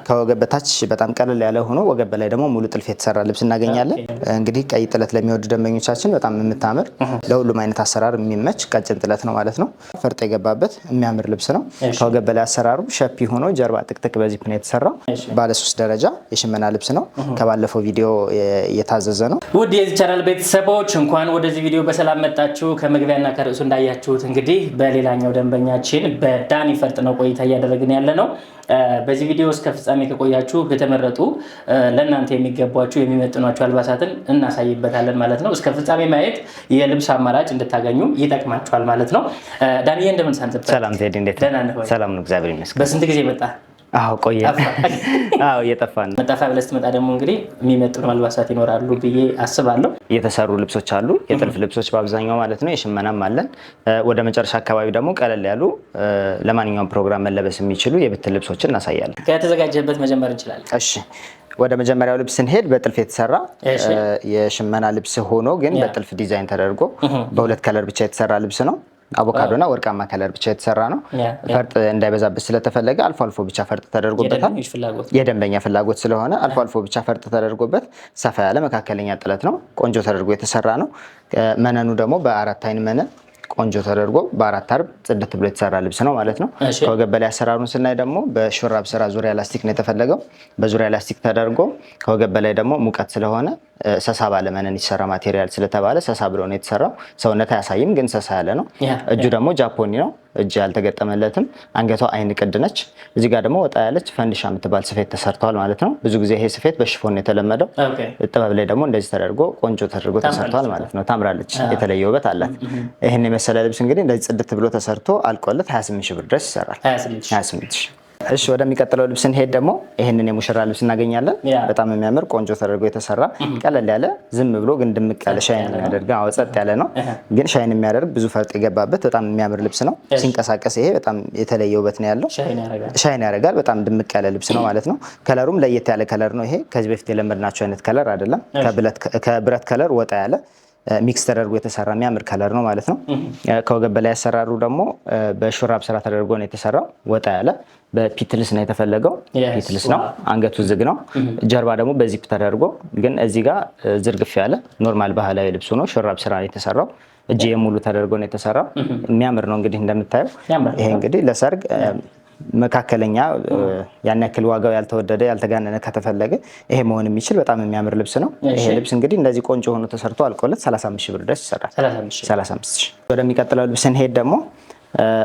ከወገብ በታች በጣም ቀለል ያለ ሆኖ ወገብ በላይ ደግሞ ሙሉ ጥልፍ የተሰራ ልብስ እናገኛለን። እንግዲህ ቀይ ጥለት ለሚወዱ ደንበኞቻችን በጣም የምታምር ለሁሉም አይነት አሰራር የሚመች ቀጭን ጥለት ነው ማለት ነው። ፈርጥ የገባበት የሚያምር ልብስ ነው። ከወገብ በላይ አሰራሩ ሸፒ ሆኖ ጀርባ ጥቅጥቅ በዚፕ ነው የተሰራው። ባለ 3 ደረጃ የሽመና ልብስ ነው። ከባለፈው ቪዲዮ የታዘዘ ነው። ውድ የዚህ ቻናል ቤተሰቦች እንኳን ወደዚህ ቪዲዮ በሰላም መጣችሁ። ከመግቢያና ከርዕሱ እንዳያችሁት እንግዲህ በሌላኛው ደንበኛችን በዳኒ ፈርጥ ነው ቆይታ እያደረግን ያለ ነው። በዚህ ቪዲዮ እስከ ፍጻሜ ከቆያችሁ የተመረጡ ለእናንተ የሚገቧችሁ የሚመጥኗችሁ አልባሳትን እናሳይበታለን ማለት ነው። እስከ ፍጻሜ ማየት የልብስ አማራጭ እንድታገኙ ይጠቅማችኋል ማለት ነው። ዳንዬ እንደምን ሰንብተህ? ሰላም ቴዲ፣ እንዴት ነህ? ሰላም ነው፣ እግዚአብሔር ይመስገን። በስንት ጊዜ መጣ? አዎ ቆየ። አዎ እየጠፋን ነው። መጣፋ ብለህ ስትመጣ ደግሞ እንግዲህ የሚመጥኑ አልባሳት ይኖራሉ ብዬ አስባለሁ። የተሰሩ ልብሶች አሉ፣ የጥልፍ ልብሶች በአብዛኛው ማለት ነው። የሽመናም አለን። ወደ መጨረሻ አካባቢ ደግሞ ቀለል ያሉ ለማንኛውም ፕሮግራም መለበስ የሚችሉ የብትን ልብሶችን እናሳያለን። ከተዘጋጀበት መጀመር እንችላለን። እሺ፣ ወደ መጀመሪያው ልብስ ስንሄድ በጥልፍ የተሰራ የሽመና ልብስ ሆኖ ግን በጥልፍ ዲዛይን ተደርጎ በሁለት ከለር ብቻ የተሰራ ልብስ ነው። አቮካዶና ወርቃማ ከለር ብቻ የተሰራ ነው። ፈርጥ እንዳይበዛበት ስለተፈለገ አልፎ አልፎ ብቻ ፈርጥ ተደርጎበታል። የደንበኛ ፍላጎት ስለሆነ አልፎ አልፎ ብቻ ፈርጥ ተደርጎበት ሰፋ ያለ መካከለኛ ጥለት ነው። ቆንጆ ተደርጎ የተሰራ ነው። መነኑ ደግሞ በ4 አይን መነን ቆንጆ ተደርጎ በ4 አርብ ጽድት ብሎ የተሰራ ልብስ ነው ማለት ነው። ከወገብ በላይ አሰራሩን ስናይ ደግሞ በሹራብ ስራ ዙሪያ ላስቲክ ነው የተፈለገው። በዙሪያ ላስቲክ ተደርጎ ከወገብ በላይ ደግሞ ሙቀት ስለሆነ ሰሳ ባለ መነን የተሰራ ማቴሪያል ስለተባለ ሰሳ ብሎ ነው የተሰራው። ሰውነት አያሳይም ግን ሰሳ ያለ ነው። እጁ ደግሞ ጃፖኒ ነው። እጅ ያልተገጠመለትም። አንገቷ አይን ቅድ ነች። እዚህ ጋር ደግሞ ወጣ ያለች ፈንዲሻ የምትባል ስፌት ተሰርተዋል ማለት ነው። ብዙ ጊዜ ይሄ ስፌት በሽፎን የተለመደው። ጥበብ ላይ ደግሞ እንደዚህ ተደርጎ ቆንጆ ተደርጎ ተሰርተዋል ማለት ነው። ታምራለች፣ የተለየ ውበት አላት። ይህን የመሰለ ልብስ እንግዲህ እንደዚህ ጽድት ብሎ ተሰርቶ አልቆለት 28 ሺህ ብር ድረስ ይሰራል። 28 ሺህ። እሺ፣ ወደሚቀጥለው ልብስ ስንሄድ ደግሞ ይሄንን የሙሽራ ልብስ እናገኛለን። በጣም የሚያምር ቆንጆ ተደርጎ የተሰራ ቀለል ያለ ዝም ብሎ ግን ድምቅ ያለ ሻይን የሚያደርግ ጸጥ ያለ ነው ግን ሻይን የሚያደርግ ብዙ ፈርጥ የገባበት በጣም የሚያምር ልብስ ነው። ሲንቀሳቀስ ይሄ በጣም የተለየ ውበት ነው ያለው። ሻይን ያደርጋል። በጣም ድምቅ ያለ ልብስ ነው ማለት ነው። ከለሩም ለየት ያለ ከለር ነው። ይሄ ከዚህ በፊት የለመድናቸው አይነት ከለር አይደለም። ከብረት ከለር ወጣ ያለ ሚክስ ተደርጎ የተሰራ የሚያምር ከለር ነው ማለት ነው። ከወገብ በላይ ያሰራሩ ደግሞ በሹራብ ስራ ተደርጎ ነው የተሰራው። ወጣ ያለ በፒትልስ ነው የተፈለገው። ፒትልስ ነው። አንገቱ ዝግ ነው። ጀርባ ደግሞ በዚፕ ተደርጎ ግን እዚህ ጋር ዝርግፍ ያለ ኖርማል ባህላዊ ልብሱ ነው። ሹራብ ስራ ነው የተሰራው። እጅ የሙሉ ተደርጎ ነው የተሰራው። የሚያምር ነው እንግዲህ እንደምታየው። ይሄ እንግዲህ ለሰርግ መካከለኛ ያን ያክል ዋጋው ያልተወደደ ያልተጋነነ ከተፈለገ ይሄ መሆን የሚችል በጣም የሚያምር ልብስ ነው። ይሄ ልብስ እንግዲህ እንደዚህ ቆንጆ ሆኖ ተሰርቶ አልቆለት 35 ሺህ ብር ድረስ ይሰራል። 35 ሺህ። ወደሚቀጥለው ልብስ ስንሄድ ደግሞ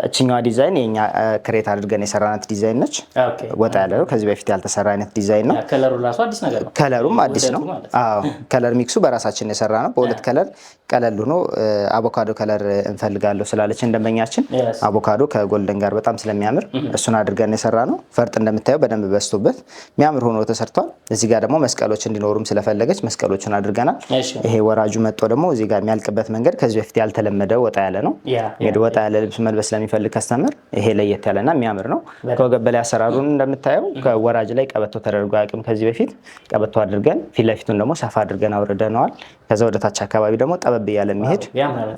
እችኛዋ ዲዛይን የኛ ክሬት አድርገን የሰራናት ዲዛይን ነች። ወጣ ያለ ነው። ከዚህ በፊት ያልተሰራ አይነት ዲዛይን ነው። ከለሩም አዲስ ነው። አዎ፣ ከለር ሚክሱ በራሳችን የሰራ ነው። በሁለት ከለር ቀለል ሆኖ አቮካዶ ከለር እንፈልጋለሁ ስላለች ደንበኛችን አቮካዶ ከጎልደን ጋር በጣም ስለሚያምር እሱን አድርገን የሰራ ነው። ፈርጥ እንደምታየው በደንብ በስቶበት የሚያምር ሆኖ ተሰርቷል። እዚህ ጋር ደግሞ መስቀሎች እንዲኖሩም ስለፈለገች መስቀሎችን አድርገናል። ይሄ ወራጁ መጥቶ ደግሞ እዚህ ጋር የሚያልቅበት መንገድ ከዚህ በፊት ያልተለመደ ወጣ ያለ ነው። እንግዲህ ወጣ ያለ ልብስ መልበስ ለሚፈልግ ከስተመር ይሄ ለየት ያለና የሚያምር ነው። ከወገብ በላይ አሰራሩን እንደምታየው ከወራጅ ላይ ቀበቶ ተደርጎ አያውቅም ከዚህ በፊት። ቀበቶ አድርገን ፊት ለፊቱን ደግሞ ሰፋ አድርገን አውርደነዋል። ከዛ ወደ ታች አካባቢ ደግሞ ጠበብ እያለ የሚሄድ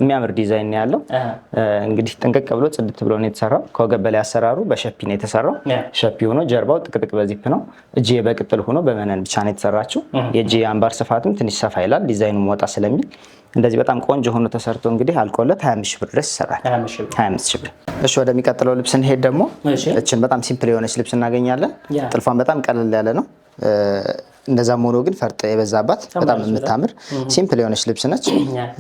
የሚያምር ዲዛይን ነው ያለው። እንግዲህ ጥንቅቅ ብሎ ጽድት ብሎ ነው የተሰራው። ከወገብ በላይ አሰራሩ በሸፒ ነው የተሰራው። ሸፒ ሆኖ ጀርባው ጥቅጥቅ በዚፕ ነው። እጅ በቅጥል ሆኖ በመነን ብቻ ነው የተሰራችው። የእጅ አምባር ስፋትም ትንሽ ሰፋ ይላል ዲዛይኑም ወጣ ስለሚል እንደዚህ በጣም ቆንጆ ሆኖ ተሰርቶ እንግዲህ አልቆለት 25 ሺህ ብር ድረስ ይሰራል። 25 ሺህ ብር። እሺ፣ ወደሚቀጥለው ልብስ እንሄድ ደግሞ እችን በጣም ሲምፕል የሆነች ልብስ እናገኛለን። ጥልፏን በጣም ቀለል ያለ ነው። እንደዛም ሆኖ ግን ፈርጥ የበዛባት በጣም የምታምር ሲምፕል የሆነች ልብስ ነች።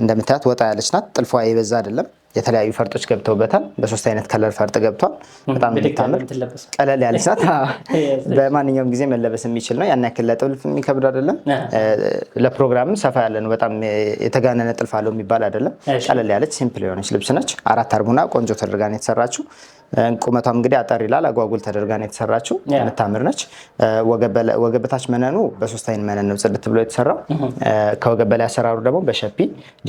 እንደምታያት ወጣ ያለች ናት። ጥልፏ የበዛ አይደለም። የተለያዩ ፈርጦች ገብተውበታል። በ3 አይነት ከለር ፈርጥ ገብቷል። በጣም የምታምር ቀለል ያለች ናት። በማንኛውም ጊዜ መለበስ የሚችል ነው። ያን ያክል ለጥልፍ የሚከብድ አይደለም። ለፕሮግራም ሰፋ ያለ ነው። በጣም የተጋነነ ጥልፍ አለው የሚባል አይደለም። ቀለል ያለች ሲምፕል የሆነች ልብስ ነች። 4 አርቡና ቆንጆ ተደርጋ ነው የተሰራችው። ቁመቷም እንግዲህ አጠር ይላል። አጓጉል ተደርጋ ነው የተሰራችው። የምታምር ነች። ወገብ በታች መነኑ በ3 አይን መነን ነው ጽድት ብሎ የተሰራው። ከወገብ በላይ አሰራሩ ደግሞ በሸፒ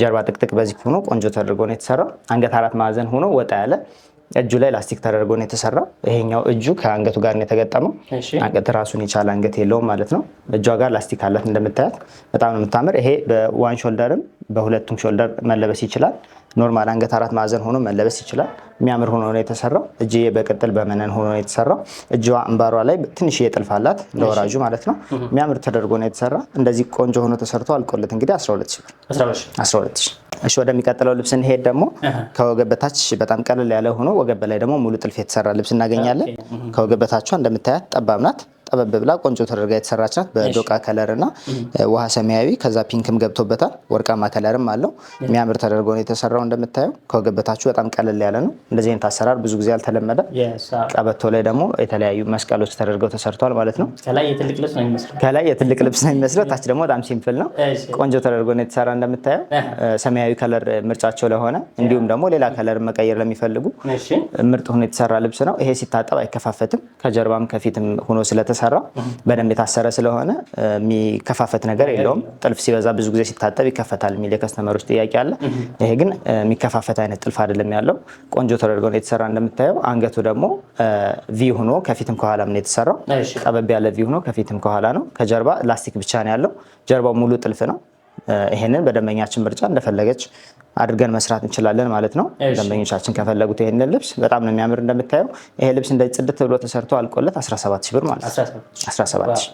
ጀርባ ጥቅጥቅ በዚህ ሆኖ ቆንጆ ተደርጎ ነው የተሰራው። አንገት 4 ማዕዘን ሆኖ ወጣ ያለ እጁ ላይ ላስቲክ ተደርጎ ነው የተሰራው። ይሄኛው እጁ ከአንገቱ ጋር ነው የተገጠመው። አንገት ራሱን የቻለ አንገት የለውም ማለት ነው። እጇ ጋር ላስቲክ አላት እንደምታያት። በጣም ነው የምታምር። ይሄ በዋን ሾልደርም በሁለቱም ሾልደር መለበስ ይችላል። ኖርማል አንገት 4 ማዕዘን ሆኖ መለበስ ይችላል። የሚያምር ሆኖ ነው የተሰራው። እጅዬ በቅጥል በመነን ሆኖ ነው የተሰራው። እጅዋ አምባሯ ላይ ትንሽ የጥልፍ አላት ለወራጁ ማለት ነው። የሚያምር ተደርጎ ነው የተሰራ። እንደዚህ ቆንጆ ሆኖ ተሰርቶ አልቆለት እንግዲህ 12 ሺህ ብር 12 ሺህ። እሺ ወደሚቀጥለው ልብስ እንሄድ ደግሞ ከወገብ በታች በጣም ቀለል ያለ ሆኖ ወገብ በላይ ደግሞ ሙሉ ጥልፍ የተሰራ ልብስ እናገኛለን። ከወገብ በታቿ እንደምታያት ጠባብ ናት። ጠበብ ብላ ቆንጆ ተደርጋ የተሰራች ናት። በዶቃ ከለር እና ውሃ ሰማያዊ ከዛ ፒንክም ገብቶበታል። ወርቃማ ከለርም አለው። የሚያምር ተደርጎ ነው የተሰራው። እንደምታየው ከወገብ በታች በጣም ቀለል ያለ ነው። እንደዚህ አይነት አሰራር ብዙ ጊዜ አልተለመደ። ቀበቶ ላይ ደግሞ የተለያዩ መስቀሎች ተደርገው ተሰርተዋል ማለት ነው። ከላይ የትልቅ ልብስ ነው የሚመስለው። ታች ደግሞ በጣም ሲምፕል ነው። ቆንጆ ተደርጎ ነው የተሰራ። እንደምታየው ሰማያዊ ከለር ምርጫቸው ለሆነ እንዲሁም ደግሞ ሌላ ከለር መቀየር ለሚፈልጉ ምርጥ ሆኖ የተሰራ ልብስ ነው። ይሄ ሲታጠብ አይከፋፈትም። ከጀርባም ከፊትም ሆኖ ስለተሰራ በደንብ የታሰረ ስለሆነ የሚከፋፈት ነገር የለውም። ጥልፍ ሲበዛ ብዙ ጊዜ ሲታጠብ ይከፈታል የሚል የከስተመሮች ጥያቄ አለ። ይሄ ግን የሚከፋፈት አይነት ጥልፍ አይደለም ያለው። ቆንጆ ተደርጎ ነው የተሰራ። እንደምታየው አንገቱ ደግሞ ቪ ሆኖ ከፊትም ከኋላም ነው የተሰራው። ጠበብ ያለ ቪ ሆኖ ከፊትም ከኋላ ነው። ከጀርባ ላስቲክ ብቻ ነው ያለው። ጀርባው ሙሉ ጥልፍ ነው። ይሄንን በደንበኛችን ምርጫ እንደፈለገች አድርገን መስራት እንችላለን ማለት ነው። ደንበኞቻችን ከፈለጉት ይሄንን ልብስ በጣም ነው የሚያምር። እንደምታየው ይሄ ልብስ እንደዚህ ጽድት ብሎ ተሰርቶ አልቆለት 17 ሺህ ብር ማለት ነው። 17 ሺህ።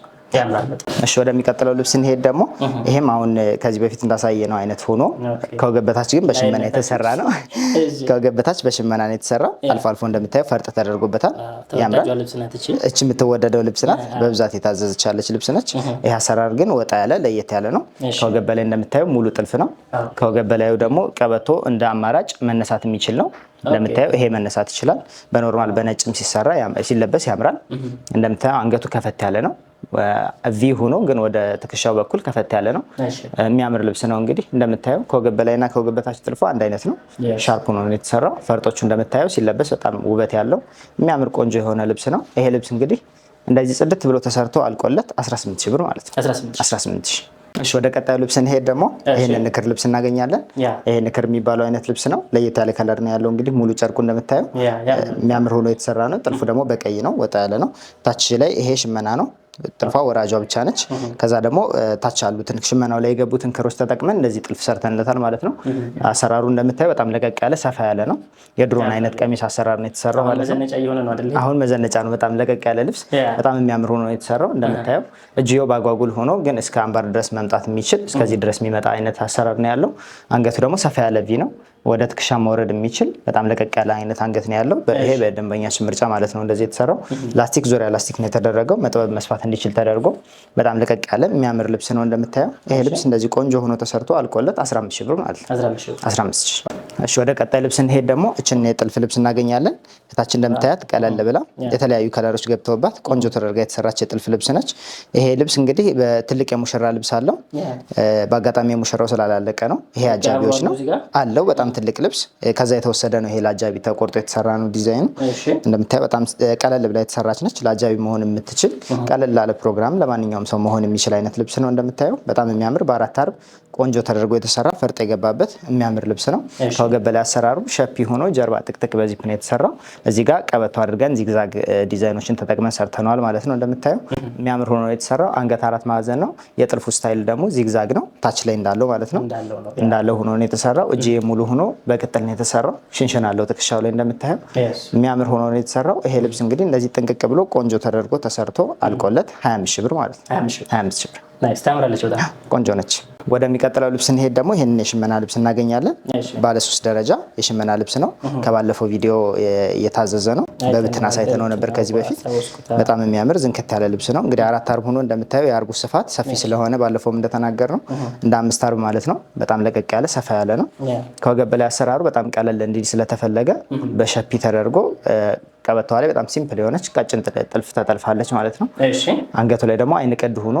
እሺ ወደሚቀጥለው ልብስ እንሄድ ደግሞ ይሄም አሁን ከዚህ በፊት እንዳሳየነው አይነት ሆኖ ከወገብ በታች ግን በሽመና የተሰራ ነው። ከወገብ በታች በሽመና ነው የተሰራው። አልፎ አልፎ እንደምታየው ፈርጥ ተደርጎበታል። ያምራል። እቺ የምትወደደው ልብስ ናት። በብዛት የታዘዘች ያለች ልብስ ነች። ይሄ አሰራር ግን ወጣ ያለ ለየት ያለ ነው። ከወገብ በላይ እንደምታየው ሙሉ ጥልፍ ነው። ከወገብ በላዩ ደግሞ ቀበቶ እንደ አማራጭ መነሳት የሚችል ነው። እንደምታየው ይሄ መነሳት ይችላል። በኖርማል በነጭም ሲሰራ ሲለበስ ያምራል። እንደምታየው አንገቱ ከፈት ያለ ነው። ቪ ሆኖ ግን ወደ ትከሻው በኩል ከፈት ያለ ነው። የሚያምር ልብስ ነው። እንግዲህ እንደምታየው ከወገብ በላይና ከወገብ በታች ጥልፎ አንድ አይነት ነው። ሻርፕ ሆኖ ነው የተሰራው። ፈርጦቹ እንደምታየው ሲለበስ በጣም ውበት ያለው የሚያምር ቆንጆ የሆነ ልብስ ነው። ይሄ ልብስ እንግዲህ እንደዚህ ጽድት ብሎ ተሰርቶ አልቆለት 18 ሺህ ብር ማለት ነው። 18 ሺህ። እሺ ወደ ቀጣዩ ልብስ እንሄድ ደግሞ ይሄንን ንክር ልብስ እናገኛለን። ይሄ ንክር የሚባለው አይነት ልብስ ነው። ለየት ያለ ከለር ነው ያለው። እንግዲህ ሙሉ ጨርቁ እንደምታየው የሚያምር ሆኖ የተሰራ ነው። ጥልፉ ደግሞ በቀይ ነው፣ ወጣ ያለ ነው። ታች ላይ ይሄ ሽመና ነው። ጥልፏ ወራጇ ብቻ ነች። ከዛ ደግሞ ታች ያሉትን ሽመናው ላይ የገቡትን ክሮች ተጠቅመን እንደዚህ ጥልፍ ሰርተንለታል ማለት ነው። አሰራሩ እንደምታየው በጣም ለቀቅ ያለ ሰፋ ያለ ነው። የድሮን አይነት ቀሚስ አሰራር ነው የተሰራው ማለት ነው። አሁን መዘነጫ ነው። በጣም ለቀቅ ያለ ልብስ በጣም የሚያምር ሆኖ ነው የተሰራው። እንደምታየው እጅየው ባጓጉል ሆኖ ግን እስከ አምባር ድረስ መምጣት የሚችል እስከዚህ ድረስ የሚመጣ አይነት አሰራር ነው ያለው። አንገቱ ደግሞ ሰፋ ያለ ቪ ነው። ወደ ትከሻ መውረድ የሚችል በጣም ለቀቅ ያለ አይነት አንገት ነው ያለው። ይሄ በደንበኛችን ምርጫ ማለት ነው እንደዚህ የተሰራው። ላስቲክ ዙሪያ ላስቲክ ነው የተደረገው መጥበብ መስፋት እንዲችል ተደርጎ በጣም ለቀቅ ያለ የሚያምር ልብስ ነው እንደምታየው። ይሄ ልብስ እንደዚህ ቆንጆ ሆኖ ተሰርቶ አልቆለት 15 ሺህ ብር ማለት ነው። 15 ሺህ። እሺ ወደ ቀጣይ ልብስ እንሄድ ደግሞ እችን የጥልፍ ልብስ እናገኛለን። እታች እንደምታያት ቀለል ብላ የተለያዩ ከለሮች ገብተውባት ቆንጆ ተደርጋ የተሰራች የጥልፍ ልብስ ነች። ይሄ ልብስ እንግዲህ በትልቅ የሙሽራ ልብስ አለው። በአጋጣሚ የሙሽራው ስላላለቀ ነው። ይሄ አጃቢዎች ነው አለው። በጣም ትልቅ ልብስ ከዛ የተወሰደ ነው። ይሄ ለአጃቢ ተቆርጦ የተሰራ ነው። ዲዛይኑ እንደምታየው በጣም ቀለል ብላ የተሰራች ነች። ለአጃቢ መሆን የምትችል ቀለል ላለ ፕሮግራም ለማንኛውም ሰው መሆን የሚችል አይነት ልብስ ነው። እንደምታየው በጣም የሚያምር በአራት አርብ ቆንጆ ተደርጎ የተሰራ ፈርጥ የገባበት የሚያምር ልብስ ነው። ከወገብ በላይ አሰራሩ ሸፒ ሆኖ ጀርባ ጥቅጥቅ በዚፕ ነው የተሰራው። እዚህ ጋር ቀበቶ አድርገን ዚግዛግ ዲዛይኖችን ተጠቅመን ሰርተነዋል ማለት ነው። እንደምታየው የሚያምር ሆኖ የተሰራው አንገት 4 ማዕዘን ነው። የጥልፉ ስታይል ደግሞ ዚግዛግ ነው። ታች ላይ እንዳለው ማለት ነው እንዳለው ሆኖ ነው የተሰራው። እጅ ሙሉ ሆኖ በቅጥል ነው የተሰራው። ሽንሽን አለው ትከሻው ላይ እንደምታየው የሚያምር ሆኖ ነው የተሰራው። ይሄ ልብስ እንግዲህ እንደዚህ ጥንቅቅ ብሎ ቆንጆ ተደርጎ ተሰርቶ አልቆለት 25 ሺህ ብር ማለት ነው። 25 ሺህ ብር። ናይስ ታምራለች። በጣም ቆንጆ ነች። ወደሚቀጥለው ልብስ እንሄድ ደግሞ ይሄንን የሽመና ልብስ እናገኛለን። ባለ 3 ደረጃ የሽመና ልብስ ነው። ከባለፈው ቪዲዮ የታዘዘ ነው። በብትን አሳይተነው ነበር ከዚህ በፊት። በጣም የሚያምር ዝንክት ያለ ልብስ ነው። እንግዲህ 4 አርብ ሆኖ እንደምታየው የአርቡ ስፋት ሰፊ ስለሆነ ባለፈውም እንደተናገር ነው እንደ 5 አርብ ማለት ነው። በጣም ለቀቅ ያለ ሰፋ ያለ ነው። ከወገብ በላይ አሰራሩ በጣም ቀለል እንዲል ስለተፈለገ በሸፒ ተደርጎ ቀበቷ ላይ በጣም ሲምፕል የሆነች ቀጭን ጥልፍ ተጠልፋለች ማለት ነው። አንገቱ ላይ ደግሞ አይን ቅድ ሆኖ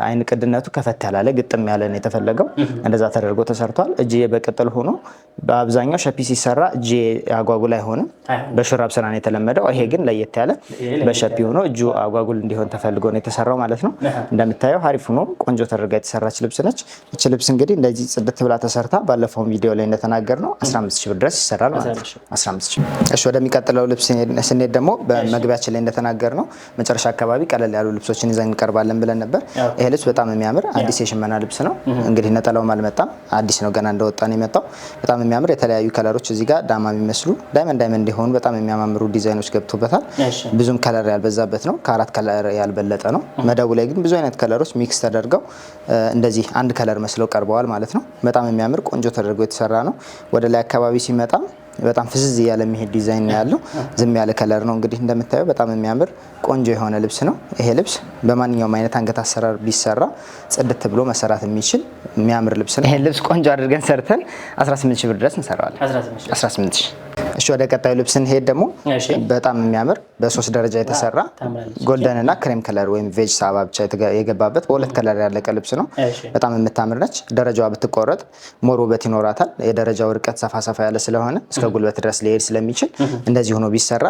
አይን ቅድነቱ ከፈት ያላለ ግጥም ያለ ነው የተፈለገው። እንደዛ ተደርጎ ተሰርቷል። እጅ በቅጥል ሆኖ በአብዛኛው ሸፒ ሲሰራ እጅ አጓጉል አይሆንም። በሹራብ ስራ ነው የተለመደው። ይሄ ግን ለየት ያለ በሸፒ ሆኖ እጁ አጓጉል እንዲሆን ተፈልጎ ነው የተሰራው ማለት ነው። እንደምታየው አሪፍ ሆኖ ቆንጆ ተደርጋ የተሰራች ልብስ ነች። እቺ ልብስ እንግዲህ እንደዚህ ጽድት ብላ ተሰርታ ባለፈው ቪዲዮ ላይ እንደተናገር ነው 15 ሺህ ብር ድረስ ይሰራል ማለት ነው። 15 ሺህ። እሺ ወደሚቀጥለው ልብስ ስንሄድ ደግሞ በመግቢያችን ላይ እንደተናገር ነው መጨረሻ አካባቢ ቀለል ያሉ ልብሶችን ይዘን እንቀርባለን ብለን ነበር። ይሄ ልብስ በጣም የሚያምር አዲስ የሽመና ልብስ ነው። እንግዲህ ነጠላውም አልመጣም፣ አዲስ ነው፣ ገና እንደወጣ ነው የመጣው። በጣም የሚያምር የተለያዩ ከለሮች እዚህ ጋር ዳማ የሚመስሉ ዳይመንድ የሆኑ በጣም የሚያማምሩ ዲዛይኖች ገብቶበታል። ብዙም ከለር ያልበዛበት ነው፣ ከ4 ከለር ያልበለጠ ነው። መደቡ ላይ ግን ብዙ አይነት ከለሮች ሚክስ ተደርገው እንደዚህ አንድ ከለር መስለው ቀርበዋል ማለት ነው። በጣም የሚያምር ቆንጆ ተደርጎ የተሰራ ነው። ወደ ላይ አካባቢ ሲመጣ በጣም ፍዝዝ ያለ የሚሄድ ዲዛይን ነው ያለው። ዝም ያለ ከለር ነው እንግዲህ እንደምታየው በጣም የሚያምር ቆንጆ የሆነ ልብስ ነው። ይሄ ልብስ በማንኛውም አይነት አንገት አሰራር ቢሰራ ጽድት ብሎ መሰራት የሚችል የሚያምር ልብስ ነው። ይሄን ልብስ ቆንጆ አድርገን ሰርተን 18000 ብር ድረስ እንሰራዋለን። 18000። እሺ ወደ ቀጣዩ ልብስ እንሄድ። ደግሞ በጣም የሚያምር በ3 ደረጃ የተሰራ ጎልደን እና ክሬም ከለር ወይም ቬጅ ሳባ ብቻ የገባበት በ2 ከለር ያለቀ ልብስ ነው። በጣም የምታምር ነች። ደረጃዋ ብትቆረጥ ሞር ውበት ይኖራታል። የደረጃው ርቀት ሰፋ ያለ ስለሆነ እስከ ጉልበት ድረስ ሊሄድ ስለሚችል እንደዚህ ሆኖ ቢሰራ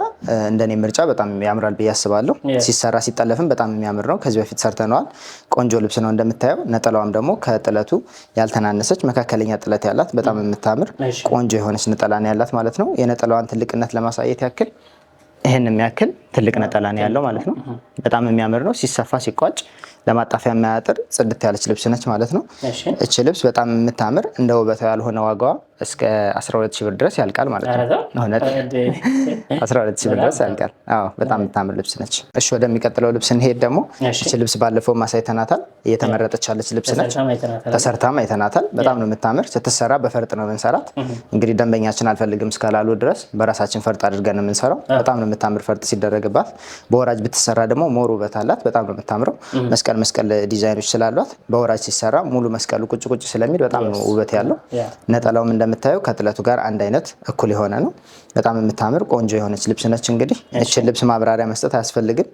እንደኔ ምርጫ በጣም ያምራል ብዬ አስባለሁ። ሲሰራ ሲጠለፍም በጣም የሚያምር ነው። ከዚህ በፊት ሰርተነዋል። ቆንጆ ልብስ ነው እንደምታየው። ነጠላዋም ደግሞ ከጥለቱ ያልተናነሰች መካከለኛ ጥለት ያላት በጣም የምታምር ቆንጆ የሆነች ነጠላ ነው ያላት ማለት ነው። የነጠላዋን ትልቅነት ለማሳየት ያክል ይሄን የሚያክል ትልቅ ነጠላ ነው ያለው ማለት ነው። በጣም የሚያምር ነው። ሲሰፋ ሲቋጭ ለማጣፊያ የማያጥር ጽድት ያለች ልብስ ነች ማለት ነው። እቺ ልብስ በጣም የምታምር እንደ ውበቷ ያልሆነ ዋጋዋ እስከ 12000 ብር ድረስ ያልቃል ማለት ነው። እውነት 12000 ብር ድረስ ያልቃል። አዎ በጣም የምታምር ልብስ ነች። እሺ ወደሚቀጥለው ልብስ እንሄድ። ደግሞ እቺ ልብስ ባለፈው ማሳይተናታል። እየተመረጠች ያለች ልብስ ነች። ተሰርታም አይተናታል። በጣም ነው የምታምር። ስትሰራ በፈርጥ ነው የምንሰራት። እንግዲህ ደንበኛችን አልፈልግም እስካላሉ ድረስ በራሳችን ፈርጥ አድርገን ነው የምንሰራው። በጣም ነው የምታምር ፈርጥ ሲደረግባት። በወራጅ ብትሰራ ደግሞ ሞር ውበት አላት። በጣም ነው የምታምረው። መስቀል ዲዛይኖች ስላሏት በወራጅ ሲሰራ ሙሉ መስቀሉ ቁጭ ስለሚል በጣም ነው ውበት ያለው። ነጠላውም እንደምታየው ከጥለቱ ጋር አንድ አይነት እኩል የሆነ ነው። በጣም የምታምር ቆንጆ የሆነች ልብስ ነች። እንግዲህ እቺን ልብስ ማብራሪያ መስጠት አያስፈልግም፣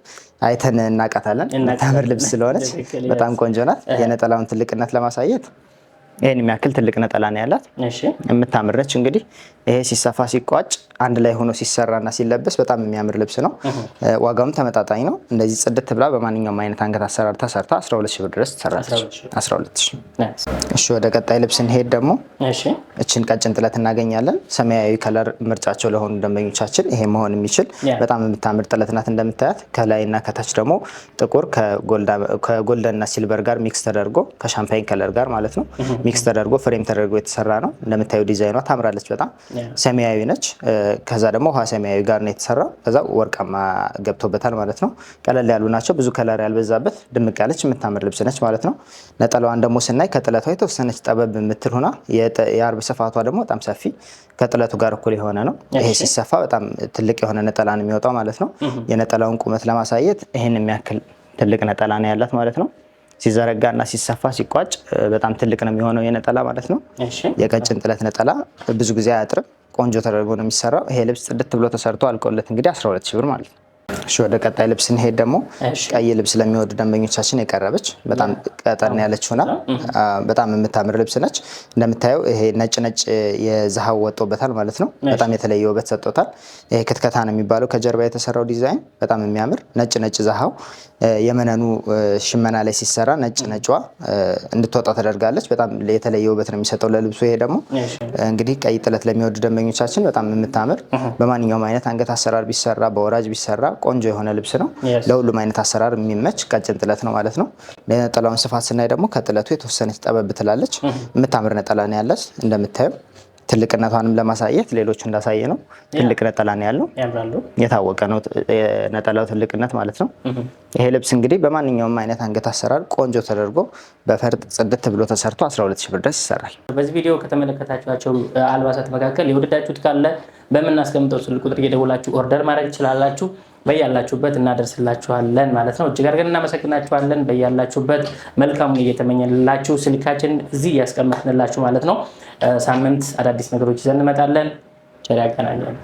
አይተን እናውቃታለን። የምታምር ልብስ ስለሆነች በጣም ቆንጆ ናት። የነጠላውን ትልቅነት ለማሳየት ይሄን የሚያክል ትልቅ ነጠላ ነው ያላት። የምታምር ነች። እንግዲህ ይሄ ሲሰፋ ሲቋጭ አንድ ላይ ሆኖ ሲሰራና ሲለበስ በጣም የሚያምር ልብስ ነው። ዋጋውም ተመጣጣኝ ነው። እንደዚህ ጽድት ብላ በማንኛውም አይነት አንገት አሰራር ተሰርታ 12000 ብር ድረስ ትሰራለች። 12000። እሺ ወደ ቀጣይ ልብስ እንሄድ። ደግሞ እቺን ቀጭን ጥለት እናገኛለን። ሰማያዊ ከለር ምርጫቸው ለሆኑ ደንበኞቻችን ይሄ መሆን የሚችል በጣም የምታምር ጥለት ናት። እንደምታያት ከላይና ከታች ደግሞ ጥቁር ከጎልደንና ሲልቨር ጋር ሚክስ ተደርጎ ከሻምፓይን ከለር ጋር ማለት ነው ሚክስ ተደርጎ ፍሬም ተደርጎ የተሰራ ነው። እንደምታዩ ዲዛይኗ ታምራለች በጣም። ሰማያዊ ነች። ከዛ ደግሞ ውሃ ሰማያዊ ጋር ነው የተሰራው። ከዛ ወርቃማ ገብቶበታል ማለት ነው። ቀለል ያሉ ናቸው። ብዙ ከለር ያልበዛበት ድምቅ ያለች የምታምር ልብስ ነች ማለት ነው። ነጠላዋን ደግሞ ስናይ ከጥለቷ የተወሰነች ጠበብ የምትል ሆና የአርብ ስፋቷ ደግሞ በጣም ሰፊ ከጥለቱ ጋር እኩል የሆነ ነው። ይሄ ሲሰፋ በጣም ትልቅ የሆነ ነጠላ ነው የሚወጣው ማለት ነው። የነጠላውን ቁመት ለማሳየት ይሄን የሚያክል ትልቅ ነጠላ ነው ያላት ማለት ነው። ሲዘረጋና ሲሰፋ ሲቋጭ በጣም ትልቅ ነው የሚሆነው የነጠላ ማለት ነው። የቀጭን ጥለት ነጠላ ብዙ ጊዜ አያጥርም። ቆንጆ ተደርጎ ነው የሚሰራው። ይሄ ልብስ ጽድት ብሎ ተሰርቶ አልቆለት እንግዲህ 12000 ብር ማለት ነው። እሺ ወደ ቀጣይ ልብስ እንሄድ። ደግሞ ቀይ ልብስ ለሚወዱ ደንበኞቻችን የቀረበች በጣም ቀጠን ያለች ሆና በጣም የምታምር ልብስ ነች። እንደምታየው ይሄ ነጭ የዛሃው ወጥቶበታል ማለት ነው። በጣም የተለየ ውበት ሰጥቶታል። ይሄ ክትከታ ነው የሚባለው ከጀርባ የተሰራው ዲዛይን በጣም የሚያምር ነጭ ዛሃው የመነኑ ሽመና ላይ ሲሰራ ነጭዋ እንድትወጣ ተደርጋለች። በጣም የተለየ ውበት ነው የሚሰጠው ለልብሱ። ይሄ ደግሞ እንግዲህ ቀይ ጥለት ለሚወዱ ደንበኞቻችን በጣም የምታምር በማንኛውም አይነት አንገት አሰራር ቢሰራ በወራጅ ቢሰራ ቆንጆ የሆነ ልብስ ነው። ለሁሉም አይነት አሰራር የሚመች ቀጭን ጥለት ነው ማለት ነው። የነጠላውን ስፋት ስናይ ደግሞ ከጥለቱ የተወሰነች ጠበብ ትላለች። የምታምር ነጠላ ነው ያለች። እንደምታየው ትልቅነቷንም ለማሳየት ሌሎቹ እንዳሳየ ነው ትልቅ ነጠላ ነው ያለው። የታወቀ ነው የነጠላው ትልቅነት ማለት ነው። ይሄ ልብስ እንግዲህ በማንኛውም አይነት አንገት አሰራር ቆንጆ ተደርጎ በፈርጥ ጽድት ብሎ ተሰርቶ 12000 ብር ድረስ ይሰራል። በዚህ ቪዲዮ ከተመለከታችኋቸው አልባሳት መካከል የወደዳችሁት ካለ በምናስቀምጠው ስልክ ቁጥር እየደወላችሁ ኦርደር ማድረግ ትችላላችሁ። በያላችሁበት እናደርስላችኋለን ማለት ነው። እጅግ አድርገን እናመሰግናችኋለን። በያላችሁበት መልካሙን እየተመኘንላችሁ ስልካችን እዚህ እያስቀመጥንላችሁ ማለት ነው። ሳምንት አዳዲስ ነገሮች ይዘን እንመጣለን። ቸር ያገናኘን።